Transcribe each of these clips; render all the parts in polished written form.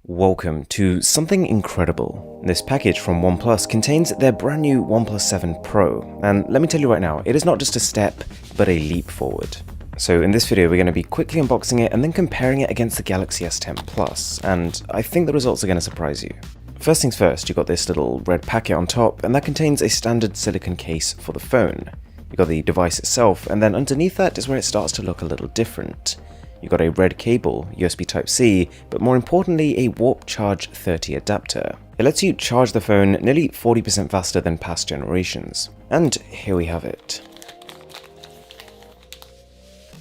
Welcome to something incredible. This package from OnePlus contains their brand new OnePlus 7 Pro, and let me tell you right now, it is not just a step, but a leap forward. So in this video, we're going to be quickly unboxing it and then comparing it against the Galaxy S10 Plus, and I think the results are going to surprise you. First things first, you've got this little red packet on top, and that contains a standard silicone case for the phone. You've got the device itself, and then underneath that is where it starts to look a little different. You've got a red cable, USB Type-C, but more importantly a Warp Charge 30 adapter. It lets you charge the phone nearly 40% faster than past generations. And here we have it.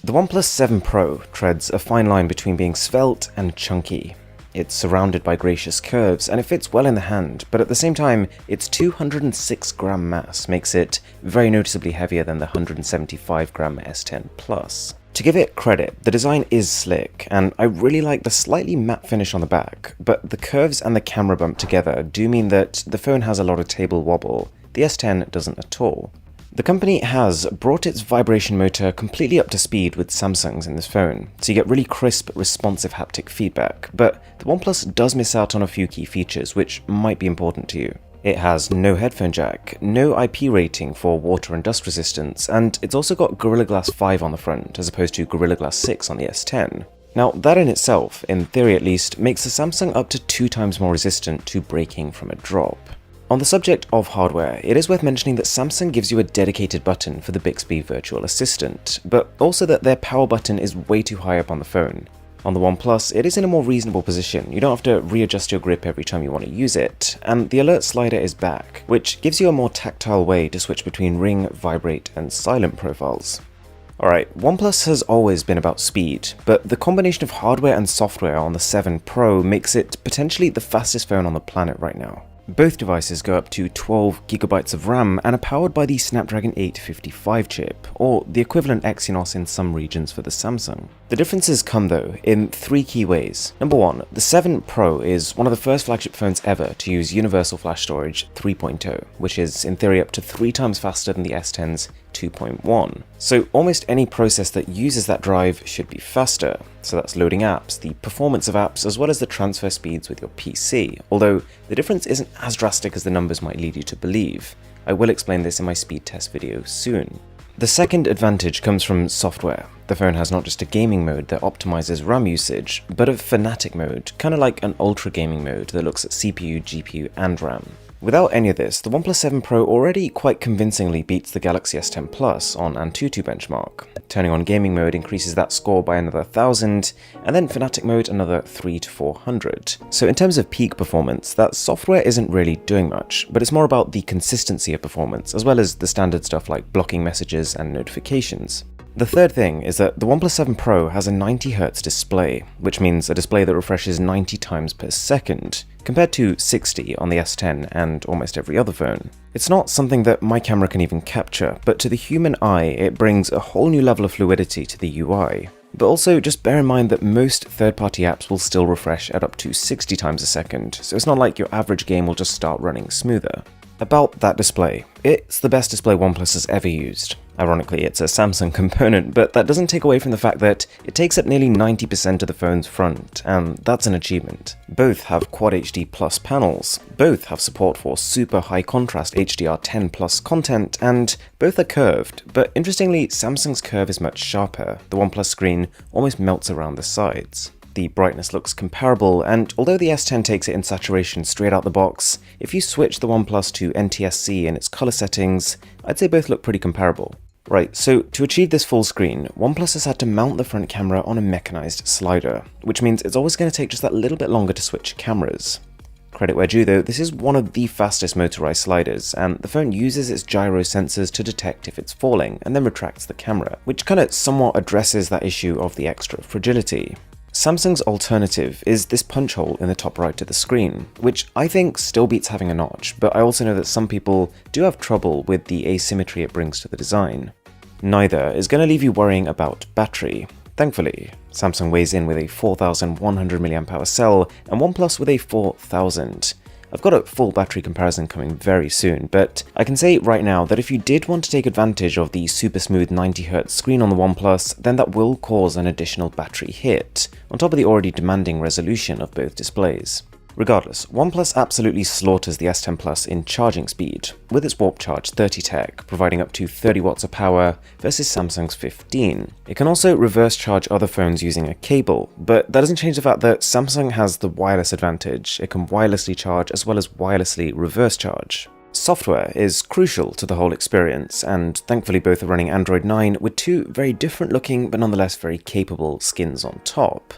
The OnePlus 7 Pro treads a fine line between being svelte and chunky. It's surrounded by gracious curves and it fits well in the hand, but at the same time, its 206-gram mass makes it very noticeably heavier than the 175-gram S10 Plus. To give it credit, the design is slick, and I really like the slightly matte finish on the back, but the curves and the camera bump together do mean that the phone has a lot of table wobble. The S10 doesn't at all. The company has brought its vibration motor completely up to speed with Samsung's in this phone, so you get really crisp, responsive haptic feedback, but the OnePlus does miss out on a few key features which might be important to you. It has no headphone jack, no IP rating for water and dust resistance, and it's also got Gorilla Glass 5 on the front as opposed to Gorilla Glass 6 on the S10. Now that in itself, in theory at least, makes the Samsung up to 2 times more resistant to breaking from a drop. On the subject of hardware, it is worth mentioning that Samsung gives you a dedicated button for the Bixby Virtual Assistant, but also that their power button is way too high up on the phone. On the OnePlus, it is in a more reasonable position. You don't have to readjust your grip every time you want to use it, and the alert slider is back, which gives you a more tactile way to switch between ring, vibrate, and silent profiles. Alright, OnePlus has always been about speed, but the combination of hardware and software on the 7 Pro makes it potentially the fastest phone on the planet right now. Both devices go up to 12GB of RAM and are powered by the Snapdragon 855 chip, or the equivalent Exynos in some regions for the Samsung. The differences come though in 3 key ways. Number 1, the 7 Pro is one of the first flagship phones ever to use Universal Flash Storage 3.0, which is in theory up to 3 times faster than the S10's 2.1. So almost any process that uses that drive should be faster. So that's loading apps, the performance of apps, as well as the transfer speeds with your PC, although the difference isn't as drastic as the numbers might lead you to believe. I will explain this in my speed test video soon. The second advantage comes from software. The phone has not just a gaming mode that optimizes RAM usage, but a fanatic mode, kind of like an ultra gaming mode that looks at CPU, GPU, and RAM. Without any of this, the OnePlus 7 Pro already quite convincingly beats the Galaxy S10 Plus on Antutu benchmark. Turning on gaming mode increases that score by another 1000, and then Fanatic mode another 300 to 400. So in terms of peak performance, that software isn't really doing much, but it's more about the consistency of performance, as well as the standard stuff like blocking messages and notifications. The third thing is that the OnePlus 7 Pro has a 90Hz display, which means a display that refreshes 90 times per second, compared to 60 on the S10 and almost every other phone. It's not something that my camera can even capture, but to the human eye it brings a whole new level of fluidity to the UI. But also just bear in mind that most third-party apps will still refresh at up to 60 times a second, so it's not like your average game will just start running smoother. About that display, it's the best display OnePlus has ever used. Ironically, it's a Samsung component, but that doesn't take away from the fact that it takes up nearly 90% of the phone's front, and that's an achievement. Both have Quad HD Plus panels, both have support for super high contrast HDR10 Plus content, and both are curved, but interestingly, Samsung's curve is much sharper. The OnePlus screen almost melts around the sides. The brightness looks comparable, and although the S10 takes it in saturation straight out the box, if you switch the OnePlus to NTSC in its color settings, I'd say both look pretty comparable. Right, so to achieve this full screen, OnePlus has had to mount the front camera on a mechanized slider, which means it's always going to take just that little bit longer to switch cameras. Credit where due though, this is one of the fastest motorized sliders, and the phone uses its gyro sensors to detect if it's falling, and then retracts the camera, which kind of somewhat addresses that issue of the extra fragility. Samsung's alternative is this punch hole in the top right of the screen, which I think still beats having a notch, but I also know that some people do have trouble with the asymmetry it brings to the design. Neither is going to leave you worrying about battery. Thankfully, Samsung weighs in with a 4100 mAh cell and OnePlus with a 4000. I've got a full battery comparison coming very soon, but I can say right now that if you did want to take advantage of the super smooth 90Hz screen on the OnePlus, then that will cause an additional battery hit, on top of the already demanding resolution of both displays. Regardless, OnePlus absolutely slaughters the S10 Plus in charging speed, with its Warp Charge 30 tech, providing up to 30 watts of power versus Samsung's 15. It can also reverse charge other phones using a cable, but that doesn't change the fact that Samsung has the wireless advantage. It can wirelessly charge as well as wirelessly reverse charge. Software is crucial to the whole experience, and thankfully both are running Android 9 with two very different looking but nonetheless very capable skins on top.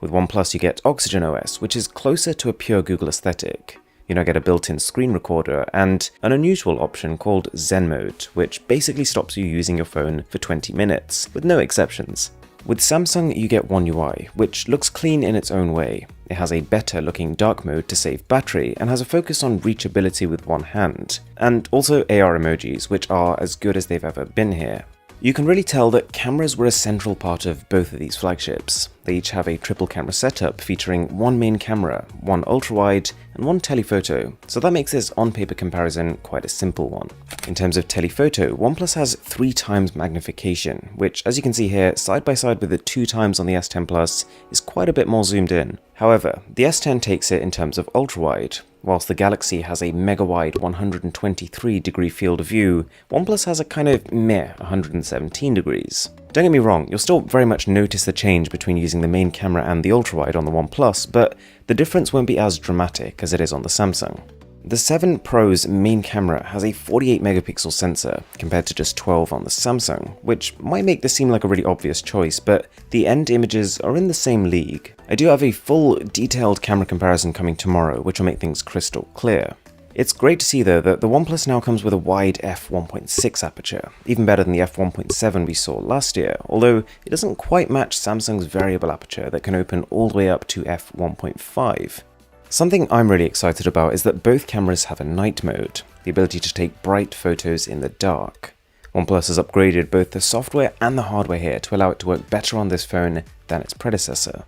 With OnePlus you get Oxygen OS, which is closer to a pure Google aesthetic. You now get a built-in screen recorder and an unusual option called Zen Mode, which basically stops you using your phone for 20 minutes, with no exceptions. With Samsung you get One UI, which looks clean in its own way. It has a better looking dark mode to save battery and has a focus on reachability with one hand, and also AR emojis, which are as good as they've ever been here. You can really tell that cameras were a central part of both of these flagships. They each have a triple camera setup featuring one main camera, one ultra-wide, and one telephoto, so that makes this on-paper comparison quite a simple one. In terms of telephoto, OnePlus has 3 times magnification, which as you can see here, side by side with the 2 times on the S10 Plus, is quite a bit more zoomed in. However, the S10 takes it in terms of ultra-wide. Whilst the Galaxy has a mega-wide 123-degree field of view, OnePlus has a kind of meh 117 degrees. Don't get me wrong, you'll still very much notice the change between using the main camera and the ultra-wide on the OnePlus, but the difference won't be as dramatic as it is on the Samsung. The 7 Pro's main camera has a 48 megapixel sensor, compared to just 12 on the Samsung, which might make this seem like a really obvious choice, but the end images are in the same league. I do have a full, detailed camera comparison coming tomorrow, which will make things crystal clear. It's great to see though that the OnePlus now comes with a wide f1.6 aperture, even better than the f1.7 we saw last year, although it doesn't quite match Samsung's variable aperture that can open all the way up to f1.5. Something I'm really excited about is that both cameras have a night mode, the ability to take bright photos in the dark. OnePlus has upgraded both the software and the hardware here to allow it to work better on this phone than its predecessor.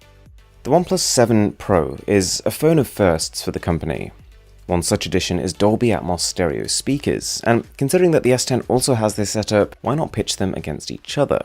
The OnePlus 7 Pro is a phone of firsts for the company. One such addition is Dolby Atmos stereo speakers, and considering that the S10 also has this setup, why not pitch them against each other?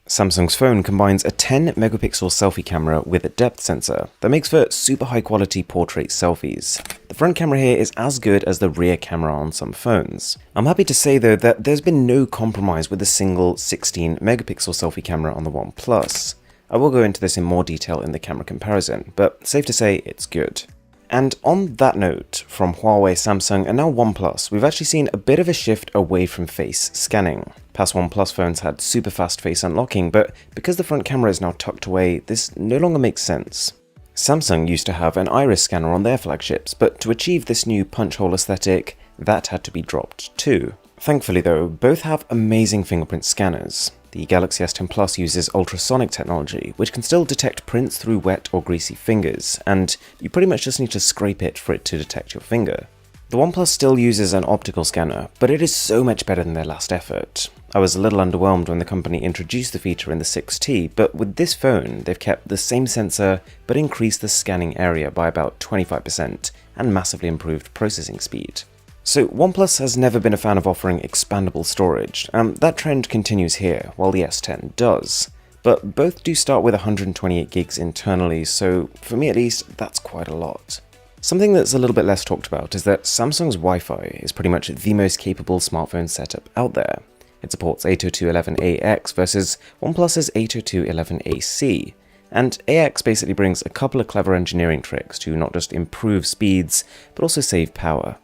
Samsung's phone combines a 10 megapixel selfie camera with a depth sensor that makes for super high quality portrait selfies. The front camera here is as good as the rear camera on some phones. I'm happy to say though that there's been no compromise with a single 16 megapixel selfie camera on the OnePlus. I will go into this in more detail in the camera comparison, but safe to say it's good. And on that note, from Huawei, Samsung, and now OnePlus, we've actually seen a bit of a shift away from face scanning. Past OnePlus phones had super fast face unlocking, but because the front camera is now tucked away, this no longer makes sense. Samsung used to have an iris scanner on their flagships, but to achieve this new punch hole aesthetic, that had to be dropped too. Thankfully though, both have amazing fingerprint scanners. The Galaxy S10 Plus uses ultrasonic technology, which can still detect prints through wet or greasy fingers, and you pretty much just need to scrape it for it to detect your finger. The OnePlus still uses an optical scanner, but it is so much better than their last effort. I was a little underwhelmed when the company introduced the feature in the 6T, but with this phone, they've kept the same sensor, but increased the scanning area by about 25% and massively improved processing speed. So OnePlus has never been a fan of offering expandable storage, and that trend continues here, while the S10 does. But both do start with 128 gigs internally, so for me at least, that's quite a lot. Something that's a little bit less talked about is that Samsung's Wi-Fi is pretty much the most capable smartphone setup out there. It supports 802.11ax versus OnePlus's 802.11ac, and AX basically brings a couple of clever engineering tricks to not just improve speeds, but also save power.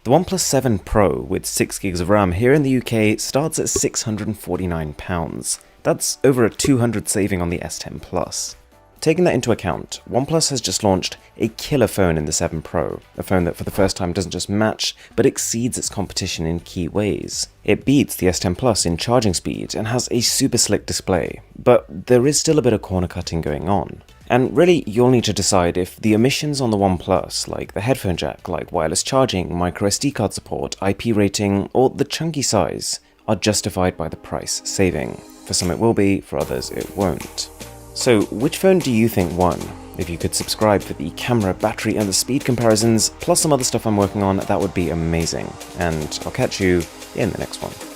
The OnePlus 7 Pro with 6GB of RAM here in the UK starts at £649. That's over a $200 saving on the S10 Plus. Taking that into account, OnePlus has just launched a killer phone in the 7 Pro, a phone that for the first time doesn't just match, but exceeds its competition in key ways. It beats the S10 Plus in charging speed and has a super slick display, but there is still a bit of corner cutting going on. And really, you'll need to decide if the omissions on the OnePlus, like the headphone jack, like wireless charging, microSD card support, IP rating, or the chunky size, are justified by the price saving. For some it will be, for others it won't. So, which phone do you think won? If you could subscribe for the camera, battery, and the speed comparisons, plus some other stuff I'm working on, that would be amazing. And I'll catch you in the next one.